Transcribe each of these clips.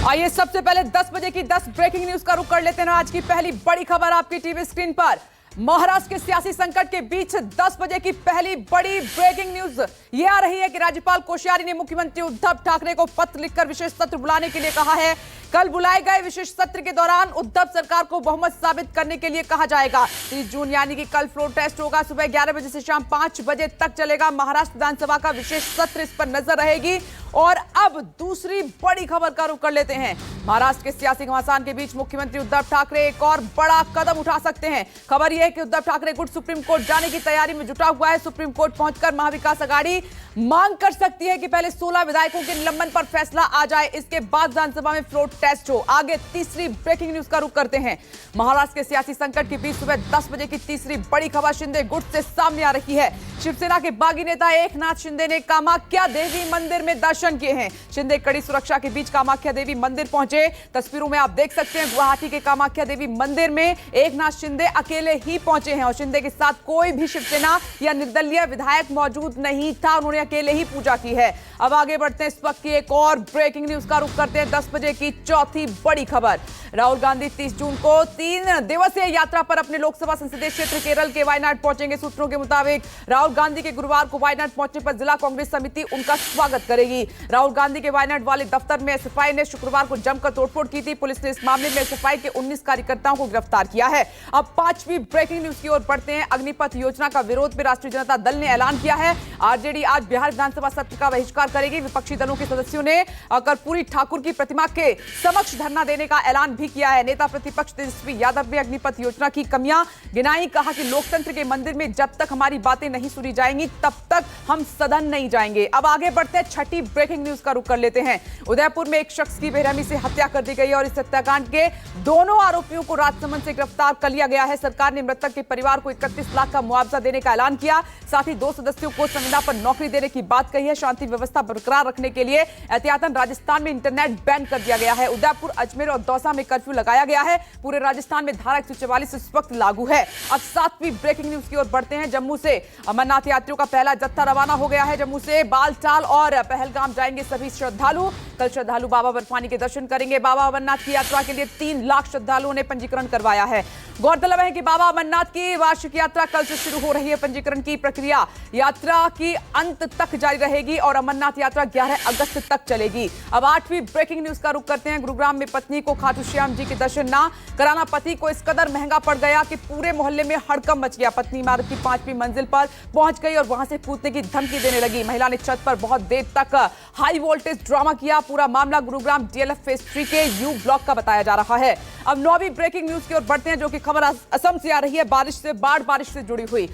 आइए सबसे पहले 10 बजे की 10 ब्रेकिंग न्यूज का रुख कर लेते हैं। आज की पहली बड़ी खबर आपकी टीवी स्क्रीन पर। महाराष्ट्र के सियासी संकट के बीच 10 बजे की पहली बड़ी ब्रेकिंग न्यूज ये आ रही है कि राज्यपाल कोश्यारी ने मुख्यमंत्री उद्धव ठाकरे को पत्र लिखकर विशेष सत्र बुलाने के लिए कहा है। कल बुलाए गए विशेष सत्र के दौरान उद्धव सरकार को बहुमत साबित करने के लिए कहा जाएगा। 30 जून यानी कि कल फ्लोर टेस्ट होगा। सुबह 11 बजे से शाम 5 बजे तक चलेगा महाराष्ट्र विधानसभा का विशेष सत्र, इस पर नजर रहेगी। और अब दूसरी बड़ी खबर का रुख कर लेते हैं। महाराष्ट्र के सियासी घमासान के बीच मुख्यमंत्री उद्धव ठाकरे एक और बड़ा कदम उठा सकते हैं। खबर यह है कि उद्धव ठाकरे गुट सुप्रीम कोर्ट जाने की तैयारी में जुटा हुआ है। सुप्रीम कोर्ट पहुंचकर महाविकास आघाड़ी मांग कर सकती है कि पहले 16 विधायकों के निलंबन पर फैसला आ जाए, इसके बाद विधानसभा में फ्लोर टेस्ट हो। आगे तीसरी ब्रेकिंग न्यूज का रुख करते हैं। महाराष्ट्र के सियासी संकट के बीच सुबह 10 बजे की तीसरी बड़ी खबर शिंदे गुट से सामने आ रही है। शिवसेना के बागी नेता एकनाथ शिंदे ने कामाख्या देवी मंदिर में दर्शन किए हैं। शिंदे कड़ी सुरक्षा के बीच कामाख्या देवी मंदिर पहुंचे। तस्वीरों में आप देख सकते हैं गुवाहाटी के कामाख्या देवी मंदिर में एकनाथ शिंदे अकेले ही पहुंचे हैं और शिंदे के साथ कोई भी शिवसेना या निर्दलीय विधायक मौजूद नहीं था। उन्होंने अकेले ही पूजा की है। अब आगे बढ़ते हैं। इस वक्त की एक और ब्रेकिंग न्यूज का रुख करते हैं। 10 बजे की चौथी बड़ी खबर। राहुल गांधी 30 जून को 3 दिवसीय यात्रा पर अपने लोकसभा संसदीय क्षेत्र केरल के वायनाड पहुंचेंगे। सूत्रों के मुताबिक राहुल गांधी के गुरुवार को वायनाड पहुंचने पर जिला कांग्रेस समिति उनका स्वागत करेगी। राहुल गांधी के वायनाड वाले दफ्तर में एसएफआई ने शुक्रवार को जमकर तोड़फोड़ की थी। पुलिस ने इस मामले में एसएफआई के 19 कार्यकर्ताओं को गिरफ्तार किया है। अब 5वीं ब्रेकिंग न्यूज की ओर बढ़ते हैं। अग्निपथ योजना का विरोध में राष्ट्रीय जनता दल ने ऐलान किया है। आरजेडी आज बिहार विधानसभा सत्र का बहिष्कार करेगी। विपक्षी दलों के सदस्यों ने कर्पूरी ठाकुर की प्रतिमा के समक्ष धरना देने का ऐलान भी किया है। नेता प्रतिपक्ष तेजस्वी यादव ने अग्निपथ योजना की कमियां गिनाई। कहा कि लोकतंत्र के मंदिर में जब तक हमारी बातें नहीं सुनी जाएंगी तब तक हम सदन नहीं जाएंगे। अब आगे बढ़ते हैं। छठी ब्रेकिंग न्यूज का रुख कर लेते हैं। उदयपुर में एक शख्स की बेरहमी से हत्या कर दी गई और इस हत्याकांड के दोनों आरोपियों को राजसमंद से गिरफ्तार कर लिया गया है। सरकार ने मृतक के परिवार को 31 लाख का मुआवजा देने का ऐलान किया। साथ ही 2 सदस्यों को संविदा पर नौकरी देने की बात कही है। शांति व्यवस्था बरकरार रखने के लिए एहतियातन राजस्थान में इंटरनेट बैन कर दिया गया है। उदयपुर, अजमेर और दौसा में कर्फ्यू लगाया गया है। पूरे राजस्थान में धारा 144 इस वक्त लागू है। अब 7वीं ब्रेकिंग न्यूज की ओर बढ़ते हैं। जम्मू से अमरनाथ यात्रियों का पहला जत्था रवाना हो गया है। जम्मू से बालटाल और पहलगाम जाएंगे सभी श्रद्धालु। कल श्रद्धालु बाबा बर्फानी के दर्शन करेंगे। बाबा अमरनाथ की यात्रा के लिए 3 लाख श्रद्धालुओं ने पंजीकरण करवाया है। गौरतलब है कि बाबा अमरनाथ की वार्षिक यात्रा कल से शुरू हो रही है। पंजीकरण की प्रक्रिया यात्रा की अंत तक जारी रहेगी और अमरनाथ यात्रा 11 अगस्त तक चलेगी। अब 8वीं ब्रेकिंग न्यूज का रुख करते हैं। गुरुग्राम में पत्नी को खाटू श्याम जी के दर्शन ना कराना पति को इस कदर महंगा पड़ गया कि पूरे मोहल्ले में हड़कंप मच गया। पत्नी इमारत की 5वीं मंजिल पर पहुंच गई और वहां से कूदने की धमकी देने लगी। महिला ने छत पर बहुत देर तक हाई वोल्टेज ड्रामा किया। पूरा मामला गुरुग्राम डीएलएफ फेज 3 के यू ब्लॉक का बताया जा रहा है। अब 9वीं ब्रेकिंग न्यूज की ओर बढ़ते हैं, जो कि खबर असम से आ रही है। बाढ़ से जुड़ी हुई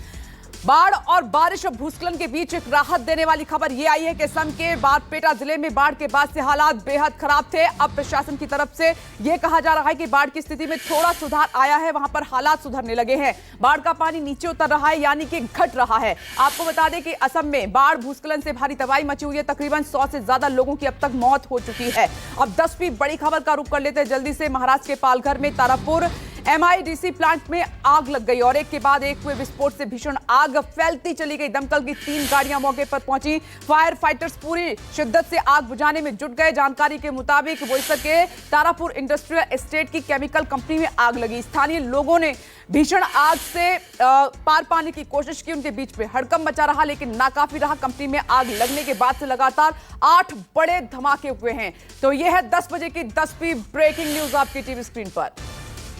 बाढ़ और बारिश और भूस्खलन के बीच एक राहत देने वाली खबर यह आई है कि असम के बारपेटा जिले में बाढ़ के बाद से हालात बेहद खराब थे। अब प्रशासन की तरफ से यह कहा जा रहा है कि बाढ़ की स्थिति में थोड़ा सुधार आया है। वहां पर हालात सुधरने लगे हैं। बाढ़ का पानी नीचे उतर रहा है, यानी कि घट रहा है। आपको बता दें कि असम में बाढ़ भूस्खलन से भारी तबाही मची हुई है। तकरीबन 100 से ज्यादा लोगों की अब तक मौत हो चुकी है। अब 10वीं बड़ी खबर का रुख कर लेते हैं जल्दी से। महाराष्ट्र के पालघर में तारापुर एमआईडीसी प्लांट में आग लग गई और एक के बाद एक हुए विस्फोट से भीषण आग फैलती चली गई। दमकल की 3 गाड़ियां मौके पर पहुंची। फायर फाइटर्स पूरी शिद्दत से आग बुझाने में जुट गए। जानकारी के मुताबिक बोईसर के तारापुर इंडस्ट्रियल एस्टेट की केमिकल कंपनी में आग लगी। स्थानीय लोगों ने भीषण आग से पार पाने की कोशिश की। उनके बीच में हड़कंप मचा रहा, लेकिन नाकाफी रहा। कंपनी में आग लगने के बाद से लगातार 8 बड़े धमाके हुए हैं। तो यह है 10 बजे की 10वीं ब्रेकिंग न्यूज आपकी टीवी स्क्रीन पर।